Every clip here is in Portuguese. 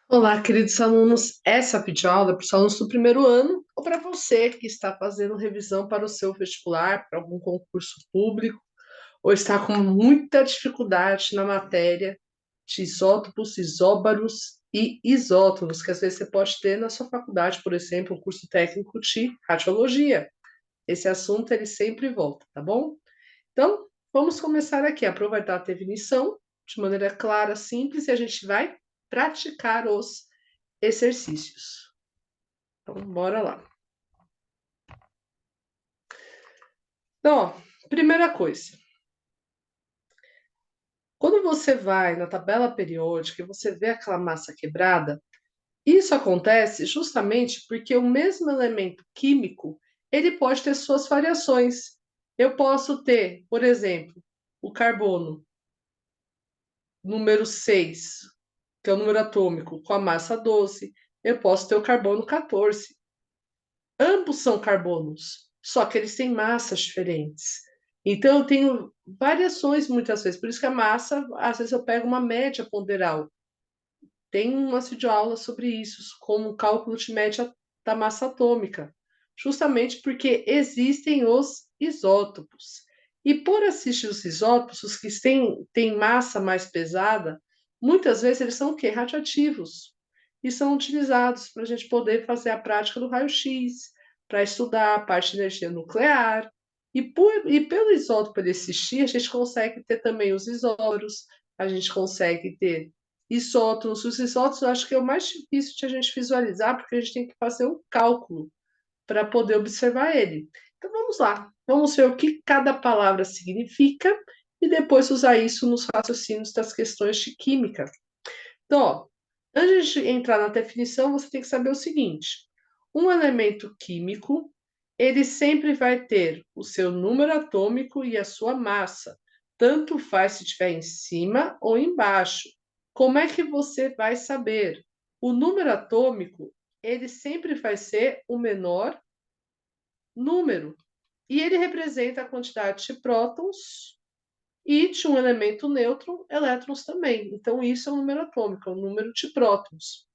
Olá, queridos alunos. Essa videoaula é para os alunos do primeiro ano ou para você que está fazendo revisão para o seu vestibular, para algum concurso público, ou está com muita dificuldade na matéria de isótopos, isóbaros e isótonos, que às vezes você pode ter na sua faculdade, por exemplo, um curso técnico de radiologia. Esse assunto ele sempre volta, tá bom? Então, vamos começar aqui. Aproveitar a definição de maneira clara, simples, e a gente vai praticar os exercícios. Então, bora lá. Então, primeira coisa, quando você vai na tabela periódica e você vê aquela massa quebrada, isso acontece justamente porque o mesmo elemento químico, ele pode ter suas variações. Eu posso ter, por exemplo, o carbono número 6, que é o número atômico, com a massa 12. Eu posso ter o carbono 14. Ambos são carbonos, só que eles têm massas diferentes. Então, eu tenho variações muitas vezes. Por isso que a massa, às vezes eu pego uma média ponderal. Tem uma videoaula sobre isso, como o cálculo de média da massa atômica, justamente porque existem os isótopos. E por assistir os isótopos, os que têm massa mais pesada, muitas vezes eles são o quê? Radioativos. E são utilizados para a gente poder fazer a prática do raio-x, para estudar a parte de energia nuclear. E pelo isótopo ele existir, a gente consegue ter também os isóbaros, a gente consegue ter isótons. Os isótons eu acho que é o mais difícil de a gente visualizar, porque a gente tem que fazer um cálculo para poder observar ele. Então vamos lá, vamos ver o que cada palavra significa e depois usar isso nos raciocínios das questões de química. Então, ó, antes de entrar na definição, você tem que saber o seguinte: um elemento químico, ele sempre vai ter o seu número atômico e a sua massa. Tanto faz se estiver em cima ou embaixo. Como é que você vai saber? O número atômico, ele sempre vai ser o menor número. E ele representa a quantidade de prótons e de um elemento neutro, elétrons também. Então, isso é um número atômico, é um número de prótons.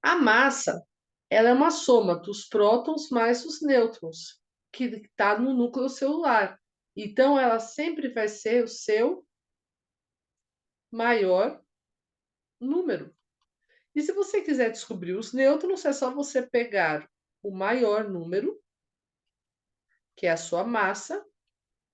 A massa, ela é uma soma dos prótons mais os nêutrons, que está no núcleo celular. Então, ela sempre vai ser o seu maior número. E se você quiser descobrir os nêutrons, é só você pegar o maior número, que é a sua massa,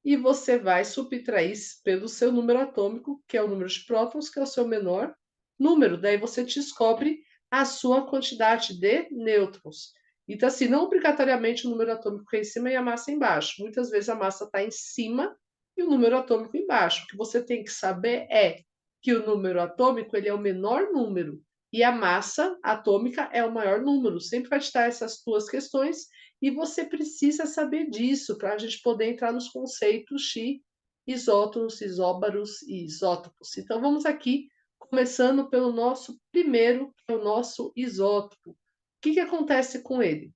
e você vai subtrair pelo seu número atômico, que é o número de prótons, que é o seu menor número. Daí você descobre a sua quantidade de nêutrons. Então, assim, não obrigatoriamente o número atômico é em cima e a massa embaixo. Muitas vezes a massa está em cima e o número atômico embaixo. O que você tem que saber é que o número atômico ele é o menor número e a massa atômica é o maior número. Sempre vai te dar essas duas questões e você precisa saber disso para a gente poder entrar nos conceitos de isótons, isóbaros e isótopos. Então, vamos aqui, começando pelo nosso primeiro, que é o nosso isótopo. O que acontece com ele?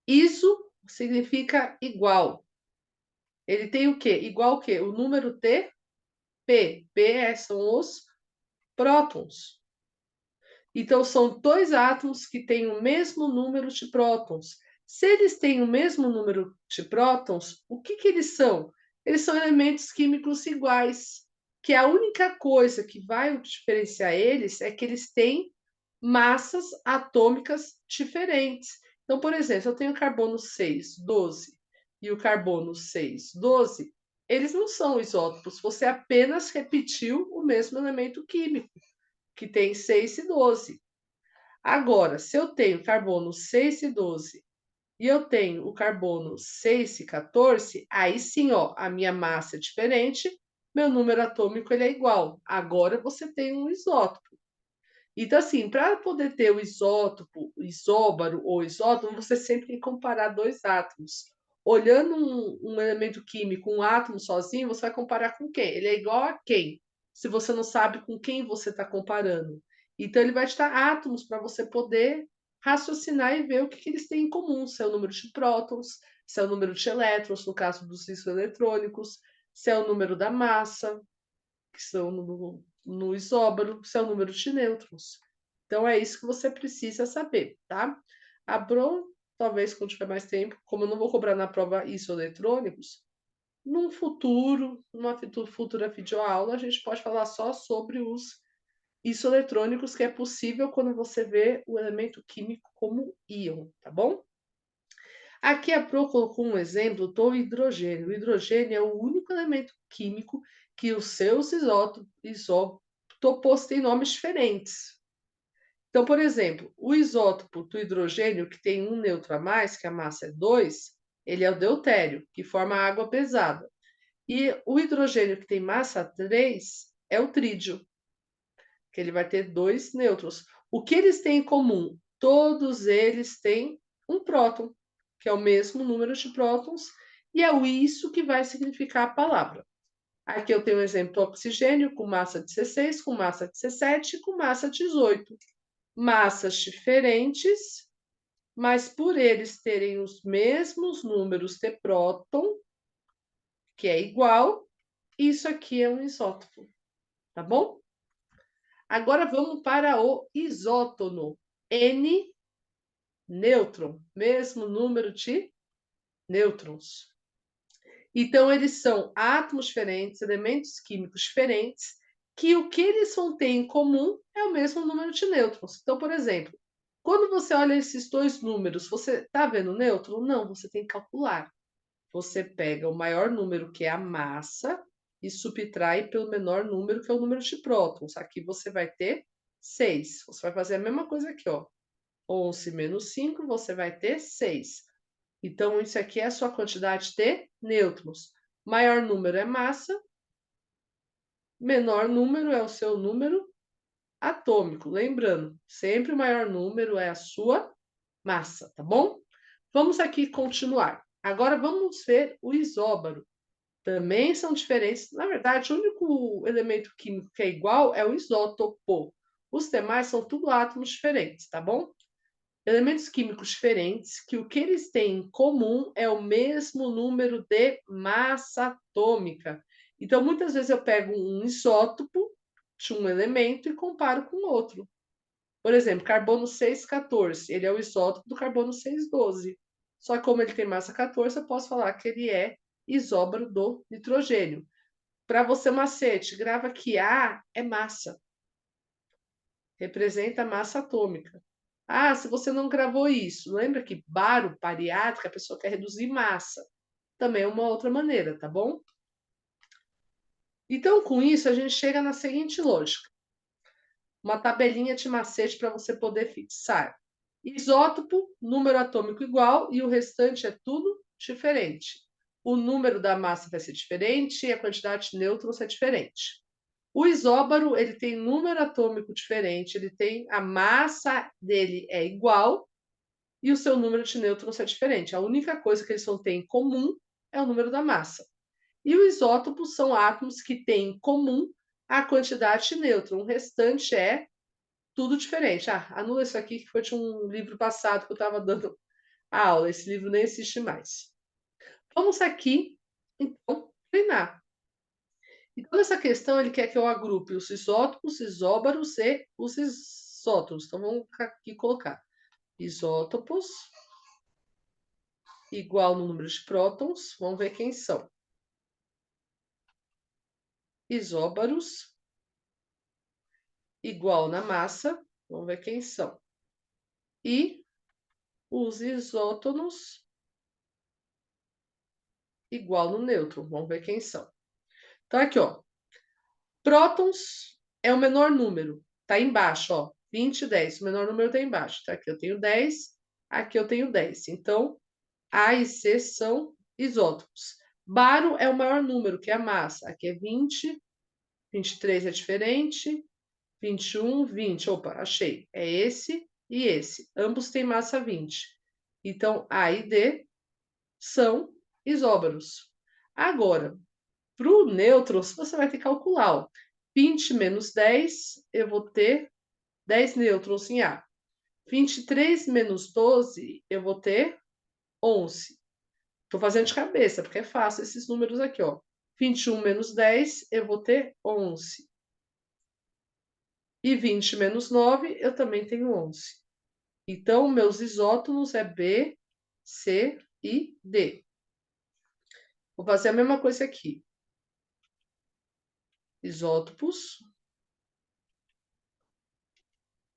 Iso significa igual. Ele tem o quê? Igual o quê? O número T, P. P são os prótons. Então, são dois átomos que têm o mesmo número de prótons. Se eles têm o mesmo número de prótons, o que eles são? Eles são elementos químicos iguais, que a única coisa que vai diferenciar eles é que eles têm massas atômicas diferentes. Então, por exemplo, se eu tenho o carbono 6, 12 e o carbono 6, 12, eles não são isótopos, você apenas repetiu o mesmo elemento químico que tem 6 e 12. Agora, se eu tenho carbono 6 e 12 e eu tenho o carbono 6 e 14, aí sim, ó, a minha massa é diferente, meu número atômico ele é igual. Agora você tem um isótopo. Então, assim, para poder ter o isótopo, o isóbaro ou isótopo, você sempre tem que comparar dois átomos. Olhando um elemento químico, um átomo sozinho, você vai comparar com quem? Ele é igual a quem? Se você não sabe com quem você está comparando. Então, ele vai te dar átomos para você poder raciocinar e ver o que eles têm em comum, se é o número de prótons, se é o número de elétrons, no caso dos isoeletrônicos, se é o número da massa, que são no isóbaro, seu número de nêutrons. Então é isso que você precisa saber, tá? A Bron, talvez quando tiver mais tempo, como eu não vou cobrar na prova isoeletrônicos, num futuro, numa futura videoaula, a gente pode falar só sobre os isoeletrônicos, que é possível quando você vê o elemento químico como íon, tá bom? Aqui a Pro colocou um exemplo do hidrogênio. O hidrogênio é o único elemento químico que os seus isótopos têm nomes diferentes. Então, por exemplo, o isótopo do hidrogênio, que tem um nêutron a mais, que a massa é 2, ele é o deutério, que forma água pesada. E o hidrogênio que tem massa 3 é o trídio, que ele vai ter 2 nêutrons. O que eles têm em comum? Todos eles têm um próton, que é o mesmo número de prótons, e é isso que vai significar a palavra. Aqui eu tenho um exemplo do oxigênio com massa 16, com massa 17 e com massa 18. Massas diferentes, mas por eles terem os mesmos números de próton, que é igual, isso aqui é um isótopo, tá bom? Agora vamos para o isótono. N, nêutron, mesmo número de nêutrons. Então, eles são átomos diferentes, elementos químicos diferentes, que o que eles vão ter em comum é o mesmo número de nêutrons. Então, por exemplo, quando você olha esses dois números, você está vendo nêutron? Não, você tem que calcular. Você pega o maior número, que é a massa, e subtrai pelo menor número, que é o número de prótons. Aqui você vai ter 6. Você vai fazer a mesma coisa aqui, ó. 11 menos 5, você vai ter 6. Então, isso aqui é a sua quantidade de nêutrons. Maior número é massa, menor número é o seu número atômico. Lembrando, sempre o maior número é a sua massa, tá bom? Vamos aqui continuar. Agora vamos ver o isóbaro. Também são diferentes. Na verdade, o único elemento químico que é igual é o isótopo. Os demais são tudo átomos diferentes, tá bom? Elementos químicos diferentes que o que eles têm em comum é o mesmo número de massa atômica. Então, muitas vezes eu pego um isótopo de um elemento e comparo com outro. Por exemplo, carbono 6,14, ele é o isótopo do carbono 6,12. Só que como ele tem massa 14, eu posso falar que ele é isóbaro do nitrogênio. Para você, macete, grava que A é massa, representa a massa atômica. Ah, se você não gravou isso, lembra que baro, bariátrica, a pessoa quer reduzir massa. Também é uma outra maneira, tá bom? Então, com isso, a gente chega na seguinte lógica. Uma tabelinha de macete para você poder fixar. Isótopo, número atômico igual e o restante é tudo diferente. O número da massa vai ser diferente e a quantidade de nêutrons é diferente. O isóbaro, ele tem número atômico diferente, ele tem a massa dele é igual e o seu número de nêutrons é diferente. A única coisa que eles vão ter em comum é o número da massa. E os isótopos são átomos que têm em comum a quantidade de nêutrons. O restante é tudo diferente. Ah, anula isso aqui que foi de um livro passado que eu estava dando a aula. Esse livro nem existe mais. Vamos aqui, então, treinar. Então, nessa questão, ele quer que eu agrupe os isótopos, isóbaros e os isótopos. Então, vamos aqui colocar isótopos igual no número de prótons. Vamos ver quem são. Isóbaros igual na massa. Vamos ver quem são. E os isótonos igual no nêutron. Vamos ver quem são. Então, aqui, ó. Prótons é o menor número. Tá embaixo, ó. 20 e 10. O menor número tá embaixo. Tá? Aqui eu tenho 10. Aqui eu tenho 10. Então, A e C são isótopos. Baro é o maior número, que é a massa. Aqui é 20. 23 é diferente. 21, 20. Opa, achei. É esse e esse. Ambos têm massa 20. Então, A e D são isóbaros. Agora, para o nêutrons, você vai ter que calcular. Ó. 20 menos 10, eu vou ter 10 nêutrons em A. 23 menos 12, eu vou ter 11. Estou fazendo de cabeça, porque é fácil esses números aqui. Ó. 21 menos 10, eu vou ter 11. E 20 menos 9, eu também tenho 11. Então, meus isótonos é B, C e D. Vou fazer a mesma coisa aqui. Isótopos,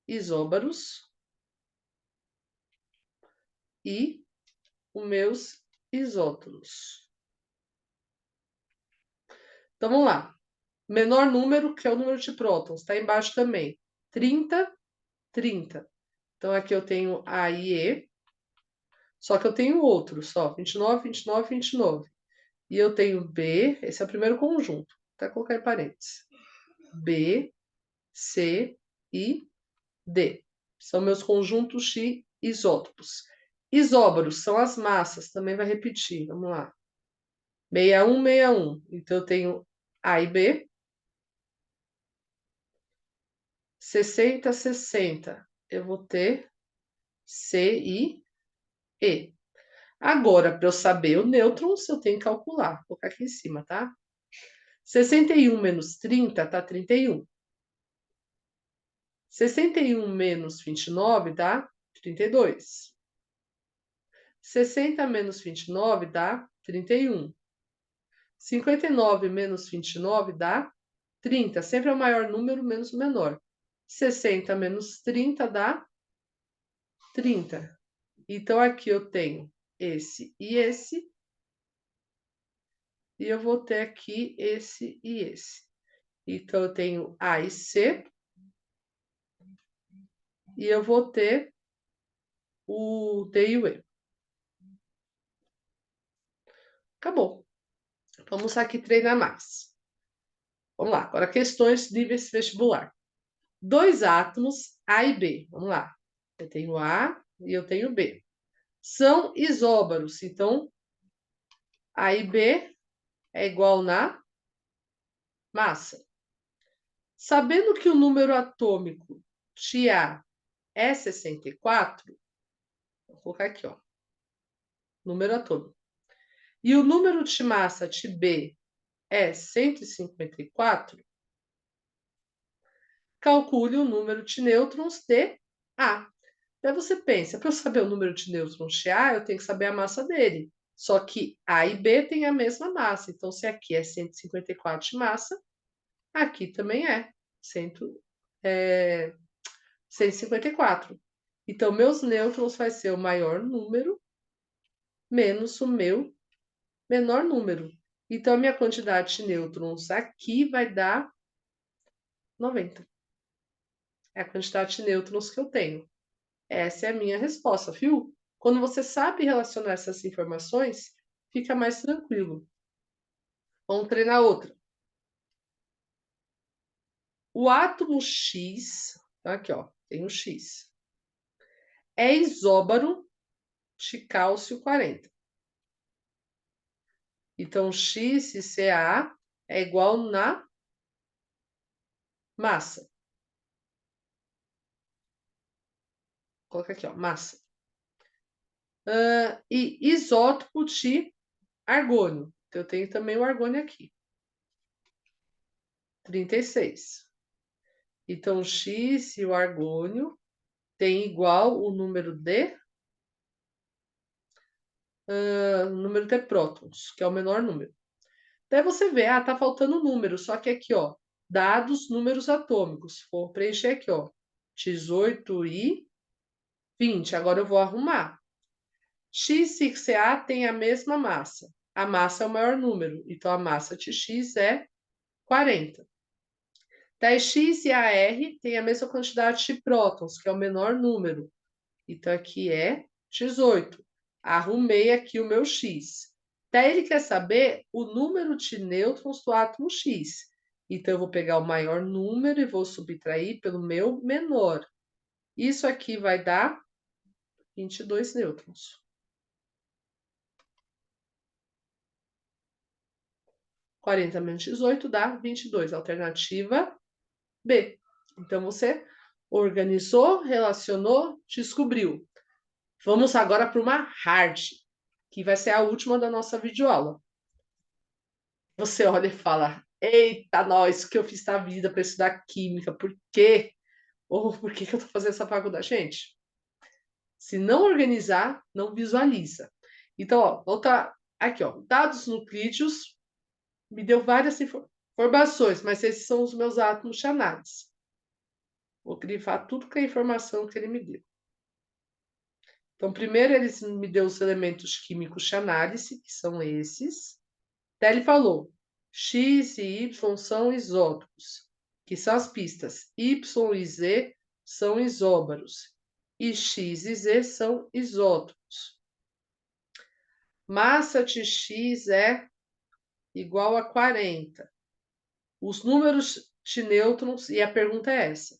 isóbaros e os meus isótonos. Então, vamos lá. Menor número, que é o número de prótons, está embaixo também. 30, 30. Então, aqui eu tenho A e E. Só que eu tenho outro, só. 29, 29, 29. E eu tenho B, esse é o primeiro conjunto. Até colocar em parênteses. B, C e D. São meus conjuntos de isótopos. Isóbaros são as massas, também vai repetir. Vamos lá. 61, 61. Então, eu tenho A e B. 60, 60. Eu vou ter C e E. Agora, para eu saber o nêutrons, eu tenho que calcular. Vou colocar aqui em cima, tá? 61 menos 30 dá 31. 61 menos 29 dá 32. 60 menos 29 dá 31. 59 menos 29 dá 30. Sempre é o maior número menos o menor. 60 menos 30 dá 30. Então, aqui eu tenho esse e esse. E eu vou ter aqui esse e esse. Então, eu tenho A e C. E eu vou ter o D e o E. Acabou. Vamos aqui treinar mais. Vamos lá, agora questões níveis vestibular. Dois átomos, A e B. Vamos lá. Eu tenho A e eu tenho B. São isóbaros, então A e B é igual na massa. Sabendo que o número atômico de A é 64, vou colocar aqui, ó, número atômico. E o número de massa de B é 154, calcule o número de nêutrons de A. Daí você pensa, para eu saber o número de nêutrons de A, eu tenho que saber a massa dele. Só que A e B têm a mesma massa. Então, se aqui é 154 de massa, aqui também é 154. Então, meus nêutrons vai ser o maior número menos o meu menor número. Então, a minha quantidade de nêutrons aqui vai dar 90. É a quantidade de nêutrons que eu tenho. Essa é a minha resposta, viu? Quando você sabe relacionar essas informações, fica mais tranquilo. Vamos treinar outra. O átomo X, aqui ó, tem o X, é isóbaro de cálcio 40. Então, X e Ca é igual na massa. Coloca aqui, ó, massa. E isótopo de argônio. Eu tenho também o argônio aqui. 36. Então, o X e o argônio tem igual o número de prótons, que é o menor número. Daí você vê, tá faltando número, só que aqui, ó, dados, números atômicos. Vou preencher aqui, ó, 18 e 20. Agora eu vou arrumar. X e Ca tem a mesma massa. A massa é o maior número, então a massa de X é 40. Daí X e Ar tem a mesma quantidade de prótons, que é o menor número. Então aqui é 18. Arrumei aqui o meu X. Daí ele quer saber o número de nêutrons do átomo X. Então eu vou pegar o maior número e vou subtrair pelo meu menor. Isso aqui vai dar 22 nêutrons. 40 menos 18 dá 22. Alternativa B. Então você organizou, relacionou, descobriu. Vamos agora para uma hard, que vai ser a última da nossa videoaula. Você olha e fala, Eita, nós, o que eu fiz da vida para estudar química? Por quê? Ou por que que eu tô fazendo essa faculdade? Gente, se não organizar, não visualiza. Então, ó, voltar aqui, ó, dados nucleídeos me deu várias informações, mas esses são os meus átomos de análise. Vou grifar tudo com a informação que ele me deu. Então, primeiro ele me deu os elementos químicos de análise, que são esses. Daí ele falou, X e Y são isótopos, que são as pistas. Y e Z são isóbaros. E X e Z são isótopos. Massa de X é igual a 40. Os números de nêutrons, e a pergunta é essa: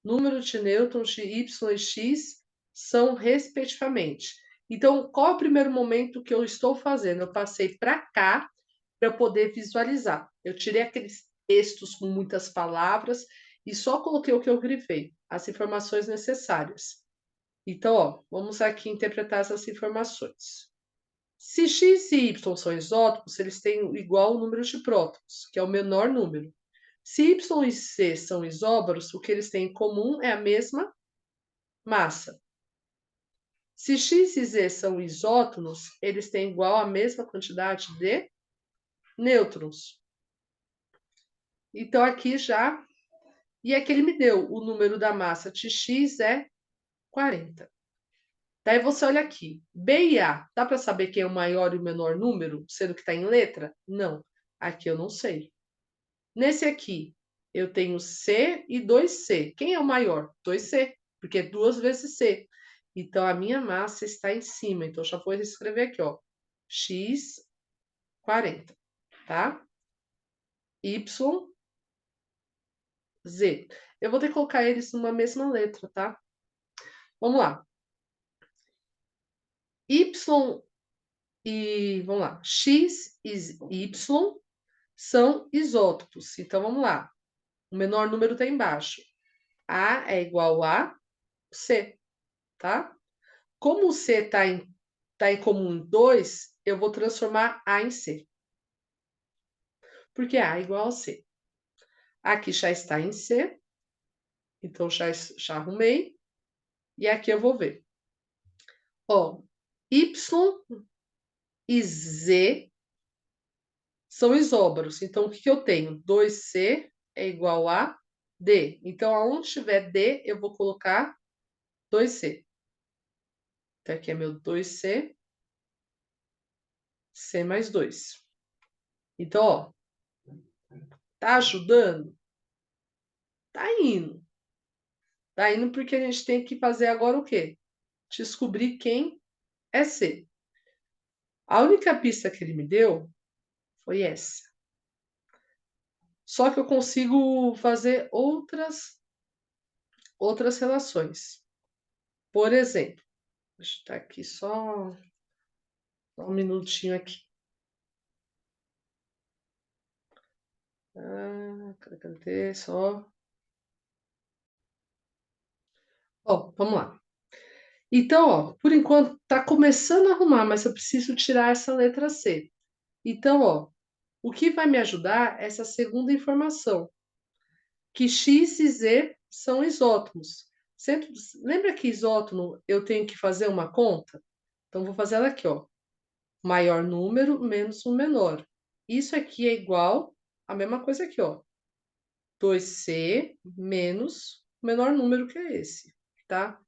número de nêutrons de Y e X são respectivamente. Então, qual é o primeiro momento que eu estou fazendo? Eu passei para cá para poder visualizar. Eu tirei aqueles textos com muitas palavras e só coloquei o que eu grifei, as informações necessárias. Então, ó, vamos aqui interpretar essas informações. Se X e Y são isótopos, eles têm igual o número de prótons, que é o menor número. Se Y e C são isóbaros, o que eles têm em comum é a mesma massa. Se X e Z são isótonos, eles têm igual a mesma quantidade de nêutrons. Então, aqui já... E aqui ele me deu o número da massa de X é 40. Daí você olha aqui, B e A, dá para saber quem é o maior e o menor número, sendo que está em letra? Não, aqui eu não sei. Nesse aqui, eu tenho C e 2C. Quem é o maior? 2C, porque é 2 vezes C. Então, a minha massa está em cima. Então, já vou escrever aqui, ó, X 40, tá? Y, Z. Eu vou ter que colocar eles numa mesma letra, tá? Vamos lá. Y e, vamos lá, X e Y são isótopos. Então, vamos lá. O menor número está embaixo. A é igual a C, tá? Como o C tá em comum em 2, eu vou transformar A em C. Porque A é igual a C. Aqui já está em C. Então, já arrumei. E aqui eu vou ver. Ó, Y e Z são isóbaros. Então, o que que eu tenho? 2C é igual a D. Então, aonde tiver D, eu vou colocar 2C. Então, aqui é meu 2C, C mais 2. Então, ó, tá ajudando? Tá indo. Tá indo porque a gente tem que fazer agora o quê? Descobrir quem é C. A única pista que ele me deu foi essa. Só que eu consigo fazer outras relações. Por exemplo, deixa eu estar aqui só um minutinho aqui. Cadê? Só. Ó, vamos lá. Então, ó, por enquanto tá começando a arrumar, mas eu preciso tirar essa letra C. Então, ó, o que vai me ajudar é essa segunda informação, que X e Z são isótomos. Lembra que isótomo eu tenho que fazer uma conta? Então, vou fazer ela aqui, ó. Maior número menos o menor. Isso aqui é igual a mesma coisa aqui, ó. 2C menos o menor número que é esse, tá?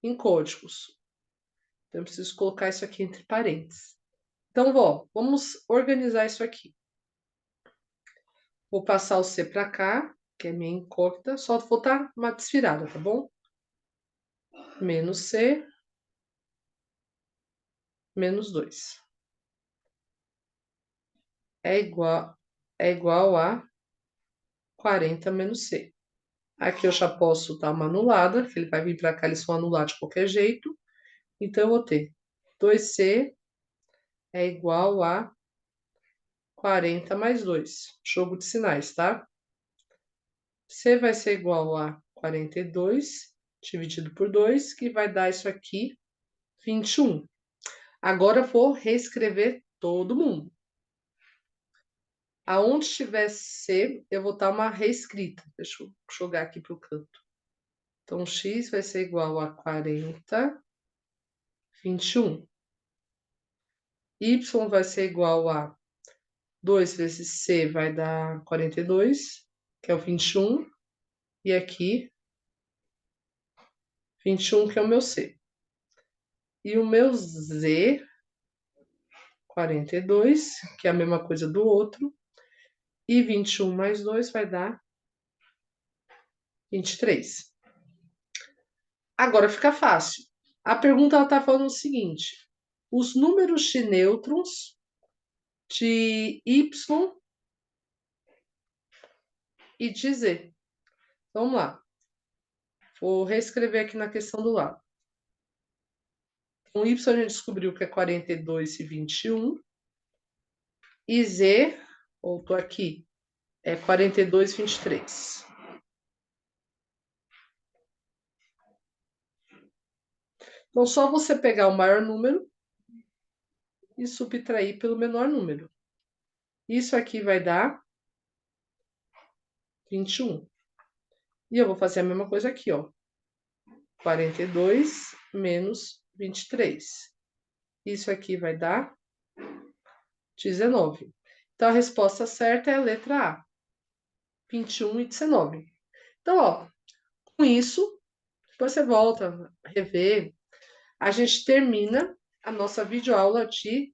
Em códigos. Então, eu preciso colocar isso aqui entre parênteses. Então, vamos organizar isso aqui. Vou passar o C para cá, que é minha incógnita. Só vou dar uma desvirada, tá bom? Menos C, menos 2. É igual a 40 menos C. Aqui eu já posso dar uma anulada, que ele vai vir para cá, eles vão anular de qualquer jeito. Então, eu vou ter 2C é igual a 40 mais 2. Jogo de sinais, tá? C vai ser igual a 42 dividido por 2, que vai dar isso aqui, 21. Agora eu vou reescrever todo mundo. Aonde tiver C, eu vou dar uma reescrita. Deixa eu jogar aqui para o canto. Então, x vai ser igual a 40, 21. Y vai ser igual a 2 vezes C vai dar 42, que é o 21. E aqui, 21, que é o meu C. E o meu Z, 42, que é a mesma coisa do outro. E 21 mais 2 vai dar 23. Agora fica fácil. A pergunta está falando o seguinte: os números de nêutrons de Y e de Z. Vamos lá. Vou reescrever aqui na questão do lado. O Y a gente descobriu que é 42 e 21. E Z, voltou aqui, é 42 e 23. Então, só você pegar o maior número e subtrair pelo menor número. Isso aqui vai dar 21. E eu vou fazer a mesma coisa aqui, ó. 42 menos 23. Isso aqui vai dar 19. Então, a resposta certa é a letra A, 21 e 19. Então, ó, com isso, depois você volta a rever, a gente termina a nossa videoaula de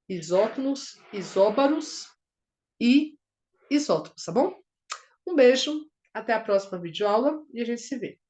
isótonos, isóbaros e isótopos, tá bom? Um beijo, até a próxima videoaula e a gente se vê.